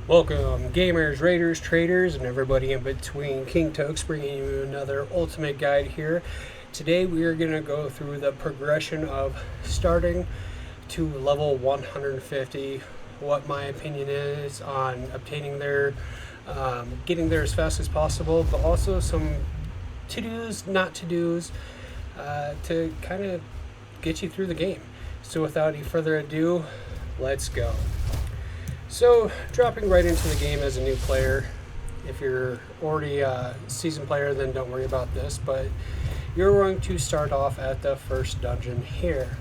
Welcome, gamers, raiders, traders, and everybody in between. King Tokes bringing you another ultimate guide here. Today we are going to go through the progression of starting to level 150, what my opinion is on obtaining there, getting there as fast as possible, but also some to-dos, not to-dos, to kind of get you through the game. So without any further ado, let's go. So, dropping right into the game as a new player, if you're already a seasoned player, then don't worry about this, but you're going to start off at the first dungeon here.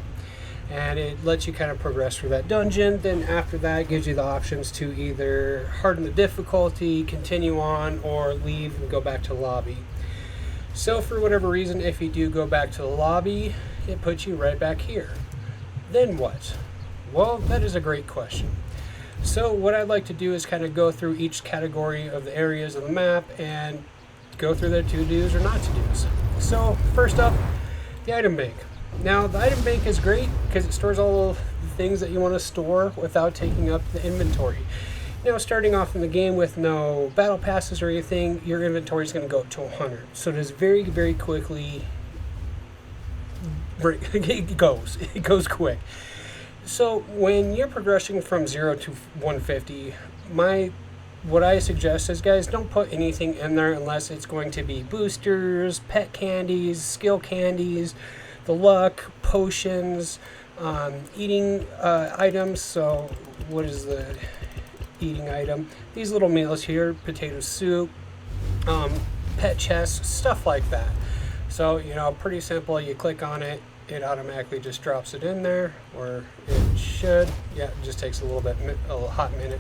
And it lets you kind of progress through that dungeon. Then after that, it gives you the options to either harden the difficulty, continue on, or leave and go back to the lobby. So for whatever reason, if you do go back to the lobby, it puts you right back here. Then what? Well, that is a great question. So what I'd like to do is kind of go through each category of the areas of the map and go through their to-dos or not to-dos. So first up, the item bank. Now the item bank is great because it stores all the things that you want to store without taking up the inventory. Now starting off in the game with no battle passes or anything, your inventory is going to go up to 100. So it is very, very quickly, it goes quick. So when you're progressing from 0 to 150, what I suggest is, guys, don't put anything in there unless it's going to be boosters, pet candies, skill candies, the luck, potions, eating items. So what is the eating item? These little meals here, potato soup, pet chests, stuff like that. So, pretty simple. You click on it, it automatically just drops it in there, or it should. Yeah, it just takes a hot minute.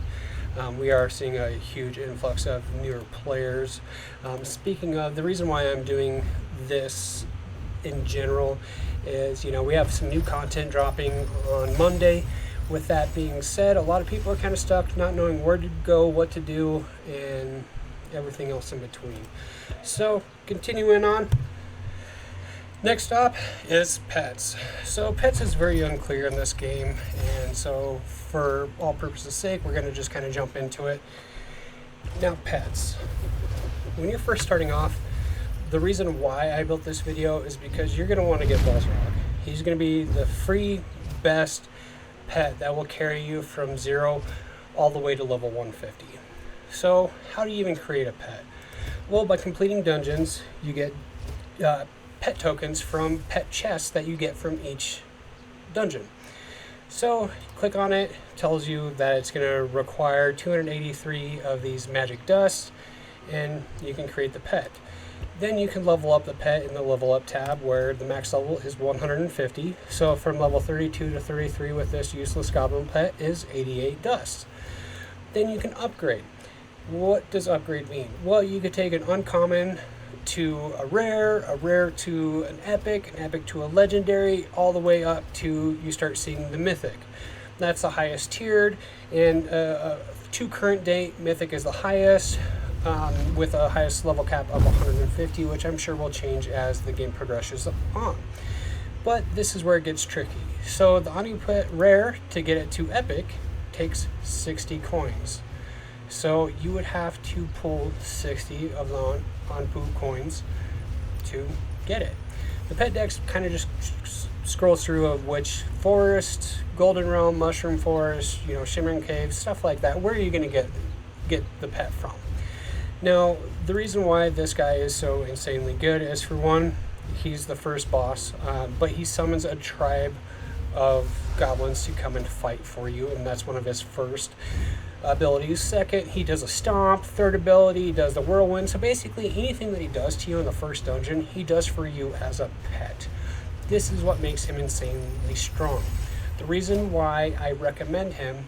We are seeing a huge influx of newer players. Speaking of, the reason why I'm doing this in general is, we have some new content dropping on Monday. With that being said, a lot of people are kind of stuck, not knowing where to go, what to do, and everything else in between. So, continuing on. Next up is pets. So pets is very unclear in this game, and so for all purposes' sake, we're going to just kind of jump into it. Now, pets. When you're first starting off, the reason why I built this video is because you're going to want to get Buzzrock. He's going to be the free best pet that will carry you from 0 all the way to level 150. So how do you even create a pet? Well, by completing dungeons, you get pet tokens from pet chests that you get from each dungeon. So click on it, tells you that it's going to require 283 of these magic dusts, and you can create the pet. Then you can level up the pet in the level up tab, where the max level is 150. So from level 32 to 33 with this useless goblin pet is 88 dust. Then you can upgrade. What does upgrade mean? Well, you could take an uncommon to a rare to an epic to a legendary, all the way up to you start seeing the mythic. That's the highest tiered, and to current date, mythic is the highest, with a highest level cap of 150, which I'm sure will change as the game progresses on. But this is where it gets tricky. So the Omnipet rare, to get it to epic, takes 60 coins. So you would have to pull 60 of the Onpu coins to get it. The pet dex kind of just scrolls through of which forest, golden realm, mushroom forest, shimmering caves, stuff like that. Where are you going to get the pet from? Now, the reason why this guy is so insanely good is, for one, he's the first boss, but he summons a tribe of goblins to come and fight for you, and that's one of his first abilities. Second, he does a stomp. Third ability, he does the whirlwind. So basically anything that he does to you in the first dungeon, he does for you as a pet. This is what makes him insanely strong. The reason why I recommend him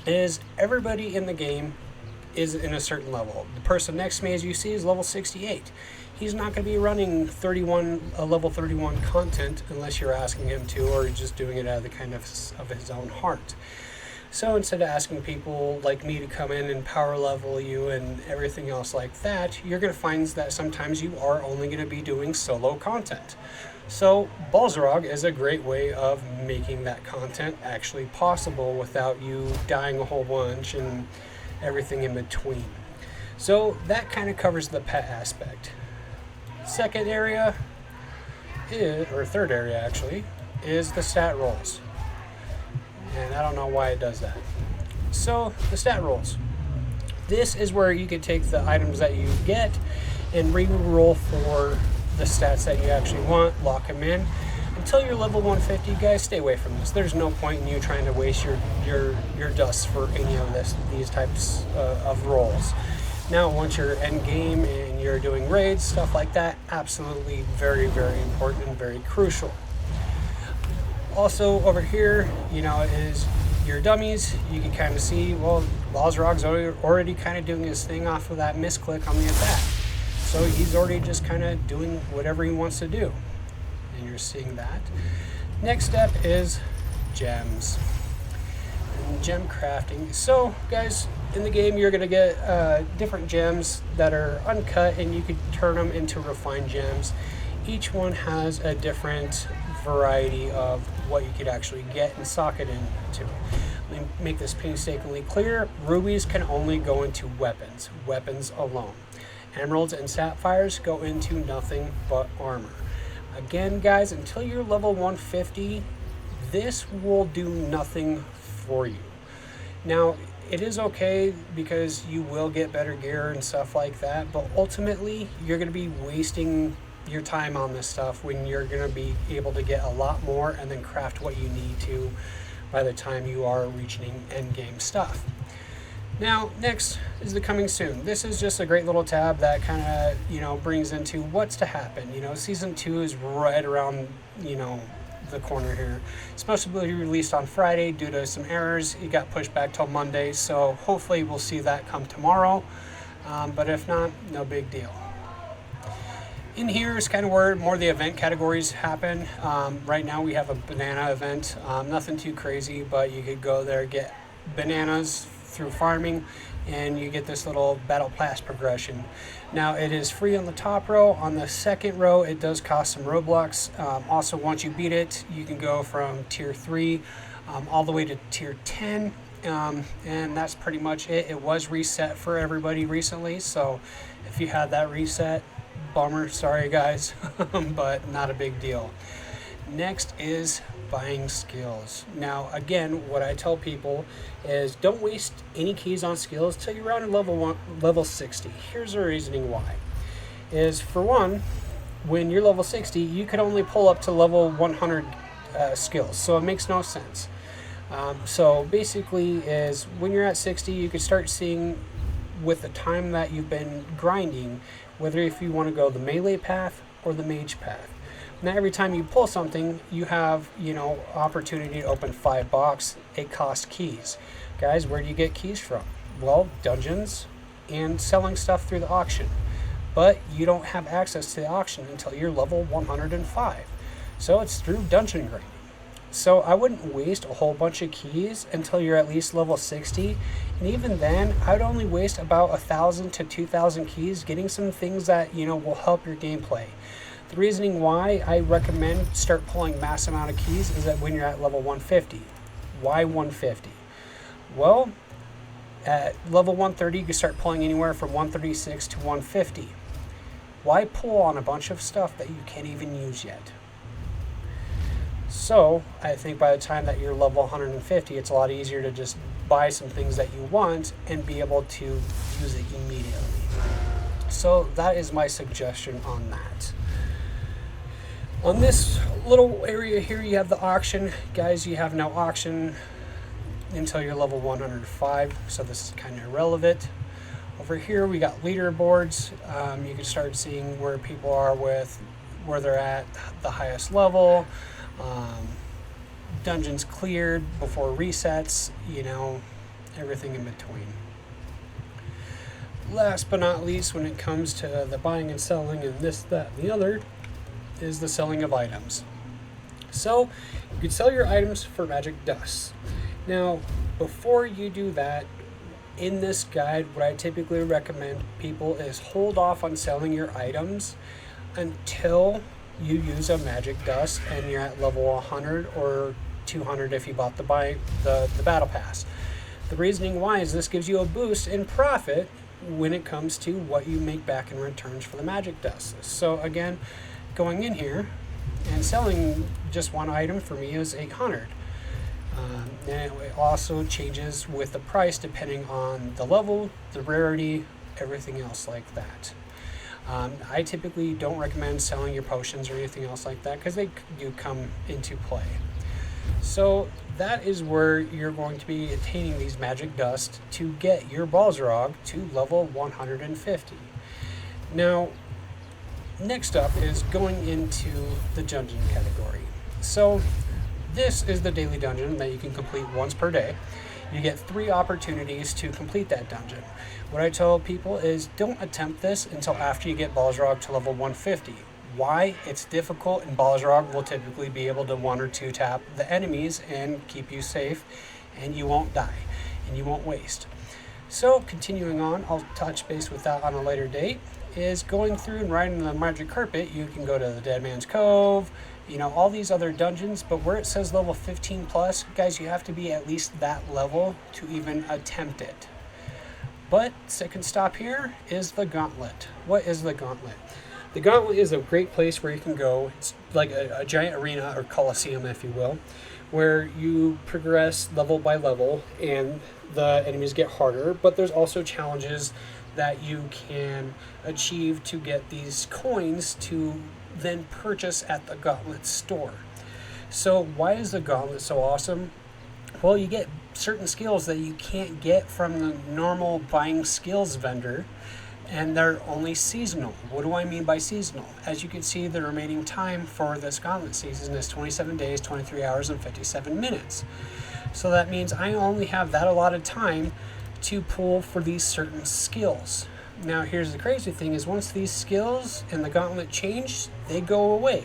is everybody in the game is in a certain level. The person next to me, as you see, is level 68. He's not going to be running level 31 content unless you're asking him to, or just doing it out of the kind of his own heart. So instead of asking people like me to come in and power level you and everything else like that, you're going to find that sometimes you are only going to be doing solo content. So Balzarog is a great way of making that content actually possible without you dying a whole bunch and everything in between. So that kind of covers the pet aspect. Second area or third area actually, is the stat rolls. And I don't know why it does that. So the stat rolls. This is where you can take the items that you get and re-roll for the stats that you actually want, lock them in. Until you're level 150, guys, stay away from this. There's no point in you trying to waste your dust for any of these types of rolls. Now, once you're end game and you're doing raids, stuff like that, absolutely very, very important and very crucial. Also over here, is your dummies. You can kind of see, well, Lazrog's already kind of doing his thing off of that misclick on the attack. So he's already just kind of doing whatever he wants to do. And you're seeing that. Next step is gems and gem crafting. So guys, in the game you're going to get different gems that are uncut, and you can turn them into refined gems. Each one has a different variety of what you could actually get and sock it into. Let me make this painstakingly clear. Rubies can only go into weapons alone. Emeralds and sapphires go into nothing but armor. Again, guys, until you're level 150, this will do nothing for you. Now, it is okay because you will get better gear and stuff like that, but ultimately, you're going to be wasting your time on this stuff when you're going to be able to get a lot more and then craft what you need to by the time you are reaching end game stuff. Now, next is the coming soon. This is just a great little tab that kind of, brings into what's to happen. Season 2 is right around, the corner here. It's supposed to be released on Friday due to some errors. It got pushed back till Monday, so hopefully we'll see that come tomorrow. But if not, no big deal. In here is kind of where more of the event categories happen. Right now we have a banana event. Nothing too crazy, but you could go there, get bananas through farming, and you get this little battle pass progression. Now it is free on the top row. On the second row it does cost some Robux. Also, once you beat it, you can go from tier 3 all the way to tier 10, and that's pretty much it. It was reset for everybody recently, so if you had that reset, bummer, sorry guys, but not a big deal. Next is buying skills. Now again, what I tell people is don't waste any keys on skills till you're around level 60. Here's the reasoning why. Is for one, when you're level 60, you can only pull up to level 100 skills, so it makes no sense. So basically is when you're at 60, you can start seeing with the time that you've been grinding, whether if you want to go the melee path or the mage path. Now every time you pull something, you have, opportunity to open 5 box. It costs keys. Guys, where do you get keys from? Well, dungeons and selling stuff through the auction. But you don't have access to the auction until you're level 105. So it's through dungeon grinding. So I wouldn't waste a whole bunch of keys until you're at least level 60. And even then, I'd only waste about 1,000 to 2,000 keys getting some things that, will help your gameplay. The reasoning why I recommend start pulling mass amount of keys is that when you're at level 150. Why 150? Well, at level 130, you can start pulling anywhere from 136 to 150. Why pull on a bunch of stuff that you can't even use yet? So I think by the time that you're level 150, it's a lot easier to just buy some things that you want and be able to use it immediately. So that is my suggestion on that. On this little area here, you have the auction. Guys, you have no auction until you're level 105, so this is kind of irrelevant. Over here, we got leaderboards. You can start seeing where people are with where they're at the highest level. Dungeons cleared before resets, everything in between. Last but not least, when it comes to the buying and selling and this, that, and the other, is the selling of items. So you can sell your items for magic dust. Now, before you do that, in this guide, what I typically recommend people is hold off on selling your items until you use a magic dust and you're at level 100 or 200 if you bought the battle pass. The reasoning why is this gives you a boost in profit when it comes to what you make back in returns for the magic dust. So again, going in here and selling just one item for me is 800. And it also changes with the price depending on the level, the rarity, everything else like that. I typically don't recommend selling your potions or anything else like that because they do come into play. So that is where you're going to be attaining these magic dust to get your Balzarog to level 150. Now, next up is going into the dungeon category. So this is the daily dungeon that you can complete once per day. You get 3 opportunities to complete that dungeon. What I tell people is don't attempt this until after you get Balzarog to level 150. Why? It's difficult, and Balzarog will typically be able to 1 or 2 tap the enemies and keep you safe, and you won't die, and you won't waste. So continuing on, I'll touch base with that on a later date, is going through and riding the magic carpet. You can go to the Dead Man's Cove, all these other dungeons, but where it says level 15 plus, guys, you have to be at least that level to even attempt it. But second stop here is the Gauntlet. What is the Gauntlet? The Gauntlet is a great place where you can go. It's like a giant arena or coliseum, if you will, where you progress level by level and the enemies get harder, but there's also challenges that you can achieve to get these coins to then purchase at the Gauntlet store. So why is the Gauntlet so awesome? Well, you get certain skills that you can't get from the normal buying skills vendor, and they're only seasonal. What do I mean by seasonal? As you can see, the remaining time for this Gauntlet season is 27 days, 23 hours, and 57 minutes. So that means I only have that allotted time to pull for these certain skills. Now here's the crazy thing is once these skills in the Gauntlet change, they go away.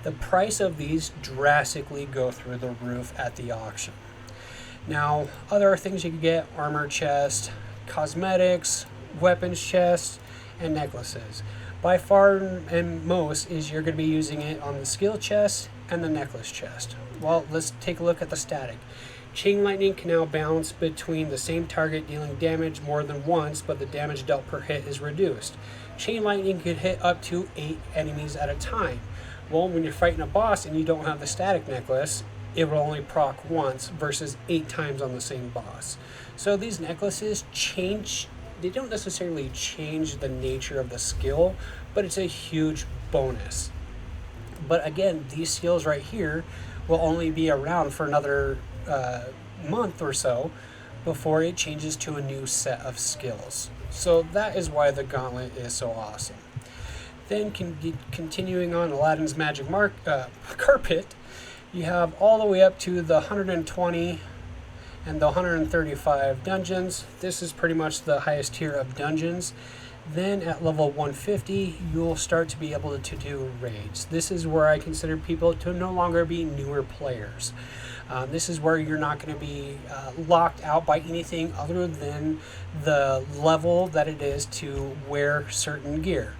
The price of these drastically go through the roof at the auction. Now other things you can get: armor chest, cosmetics, weapons chest, and necklaces. By far and most is you're going to be using it on the skill chest and the necklace chest. Well, let's take a look at the static. Chain Lightning can now bounce between the same target, dealing damage more than once, but the damage dealt per hit is reduced. Chain Lightning could hit up to 8 enemies at a time. Well, when you're fighting a boss and you don't have the static necklace, it will only proc once versus 8 times on the same boss. So these necklaces change, they don't necessarily change the nature of the skill, but it's a huge bonus. But again, these skills right here will only be around for another month or so before it changes to a new set of skills. So that is why the Gauntlet is so awesome. Then continuing on Aladdin's Magic Carpet, you have all the way up to the 120 and the 135 dungeons. This is pretty much the highest tier of dungeons. Then at level 150, you'll start to be able to do raids. This is where I consider people to no longer be newer players. This is where you're not going to be locked out by anything other than the level that it is to wear certain gear.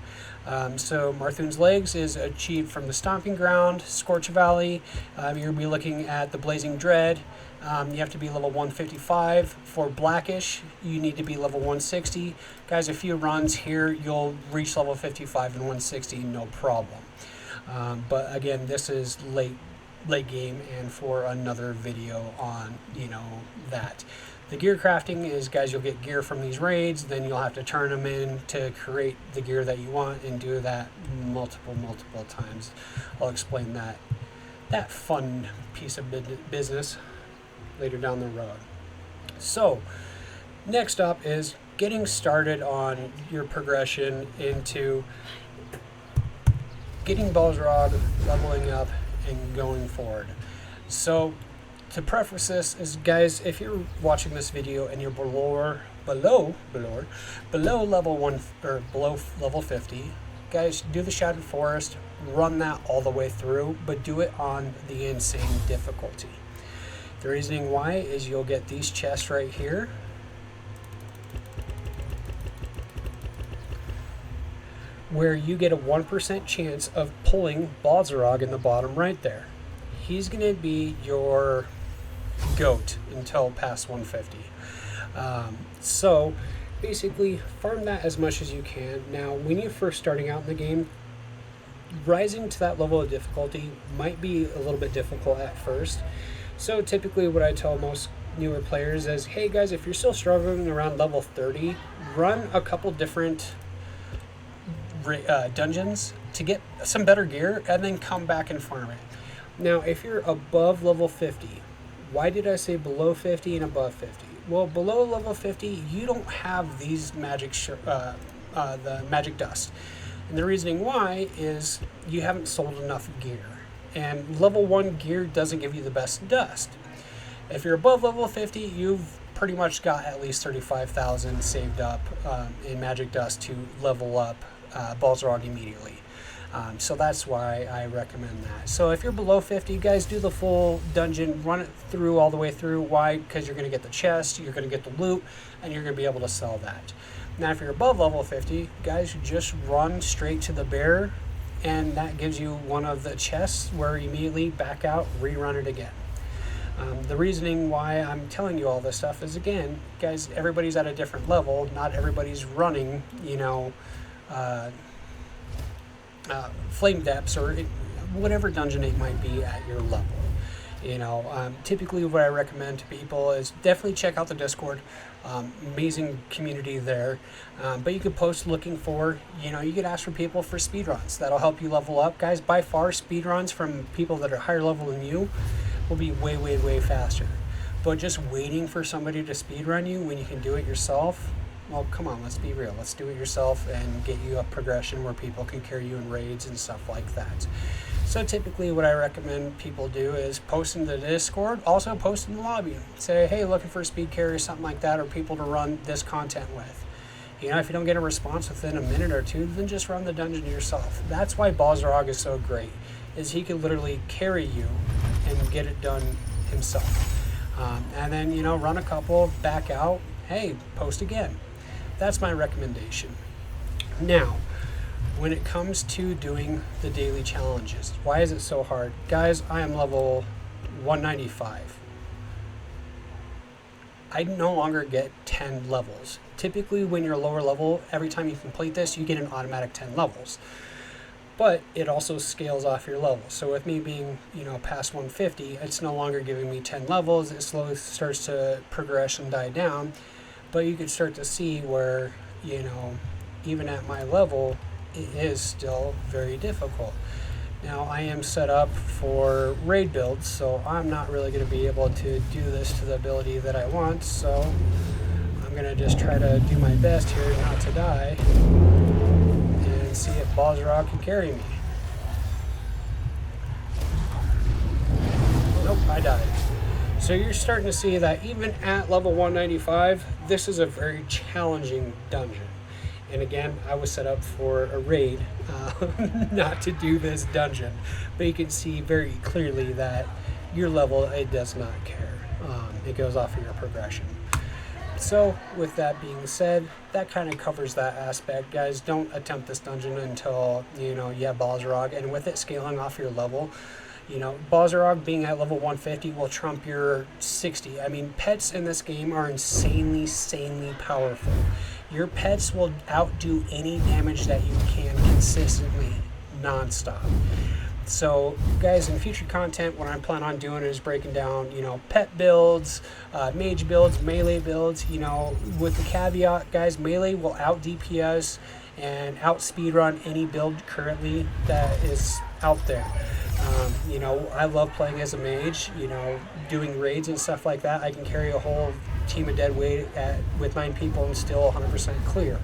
So Marthoon's Legs is achieved from the Stomping Ground, Scorch Valley. You're going to be looking at the Blazing Dread. You have to be level 155. For Blackish, you need to be level 160. Guys, a few runs here, you'll reach level 55 and 160, no problem. But again, this is late game and for another video on, that. The gear crafting is, guys, you'll get gear from these raids, then you'll have to turn them in to create the gear that you want and do that multiple times. I'll explain that fun piece of business later down the road. So next up is getting started on your progression into getting Balzarog, leveling up, and going forward. So to preface this is, guys, if you're watching this video and you're below level 1 or below level 50, guys, do the Shattered Forest, run that all the way through, but do it on the insane difficulty. The reasoning why is you'll get these chests right here, where you get a 1% chance of pulling Balzarog in the bottom right there. He's going to be your goat until past 150. So basically, farm that as much as you can. Now, when you're first starting out in the game, rising to that level of difficulty might be a little bit difficult at first. So typically what I tell most newer players is, hey guys, if you're still struggling around level 30, run a couple different dungeons to get some better gear and then come back and farm it. Now, if you're above level 50, why did I say below 50 and above 50? Well, below level 50, you don't have these the magic dust. And the reasoning why is you haven't sold enough gear. And level 1 gear doesn't give you the best dust. If you're above level 50, you've pretty much got at least 35,000 saved up in magic dust to level up Balzarog immediately. So that's why I recommend that. So if you're below 50, guys, do the full dungeon, run it through all the way through. Why? Because you're going to get the chest, you're going to get the loot, and you're going to be able to sell that. Now, if you're above level 50, guys, just run straight to the bear, and that gives you one of the chests where you immediately back out, rerun it again. The reasoning why I'm telling you all this stuff is, again, guys, everybody's at a different level. Not everybody's running, flame depths or whatever dungeon it might be at your level. Typically what I recommend to people is definitely check out the Discord. Amazing community there. But you could post looking for, you could ask for people for speedruns. That'll help you level up. Guys, by far, speedruns from people that are higher level than you will be way, way, way faster. But just waiting for somebody to speedrun you when you can do it yourself, well, come on, let's be real. Let's do it yourself and get you a progression where people can carry you in raids and stuff like that. So typically what I recommend people do is post in the Discord, also post in the lobby. Say, hey, looking for a speed carrier or something like that, or people to run this content with. If you don't get a response within a minute or two, then just run the dungeon yourself. That's why Balzarog is so great, is he can literally carry you and get it done himself. And then, run a couple, back out, hey, post again. That's my recommendation. Now, when it comes to doing the daily challenges, why is it so hard? Guys, I am level 195. I no longer get 10 levels. Typically, when you're lower level, every time you complete this, you get an automatic 10 levels. But it also scales off your level. So with me being, past 150, it's no longer giving me 10 levels. It slowly starts to progress and die down. But you could start to see where, even at my level, it is still very difficult. Now, I am set up for raid builds, so I'm not really going to be able to do this to the ability that I want. So I'm going to just try to do my best here not to die and see if Balzarog can carry me. Nope, I died. So you're starting to see that even at level 195, this is a very challenging dungeon. And again, I was set up for a raid, not to do this dungeon. But you can see very clearly that your level, it does not care. It goes off of your progression. So with that being said, that kind of covers that aspect. Guys, don't attempt this dungeon until, you have Balzarog. And with it scaling off your level, Balzarog being at level 150 will trump your 60. I mean, pets in this game are insanely powerful. Your pets will outdo any damage that you can consistently, non-stop. So, guys, in future content, what I plan on doing is breaking down, pet builds, mage builds, melee builds, with the caveat, guys, melee will out DPS and out speedrun any build currently that is out there. I love playing as a mage, doing raids and stuff like that. I can carry a whole team of dead weight with 9 people and still 100% clear.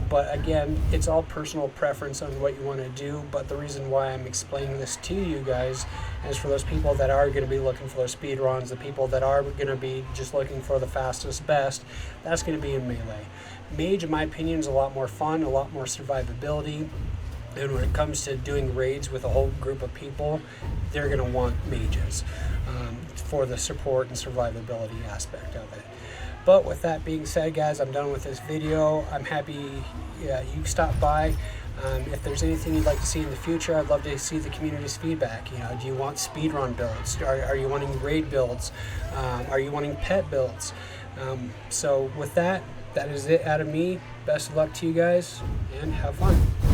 But again, it's all personal preference on what you want to do. But the reason why I'm explaining this to you guys is for those people that are going to be looking for those speed runs, the people that are going to be just looking for the fastest, best, that's going to be in melee. Mage, in my opinion, is a lot more fun, a lot more survivability. And when it comes to doing raids with a whole group of people, they're going to want mages for the support and survivability aspect of it. But with that being said, guys, I'm done with this video. I'm happy you stopped by. If there's anything you'd like to see in the future, I'd love to see the community's feedback. Do you want speedrun builds? Are you wanting raid builds? Are you wanting pet builds? So with that, that is it out of me. Best of luck to you guys, and have fun.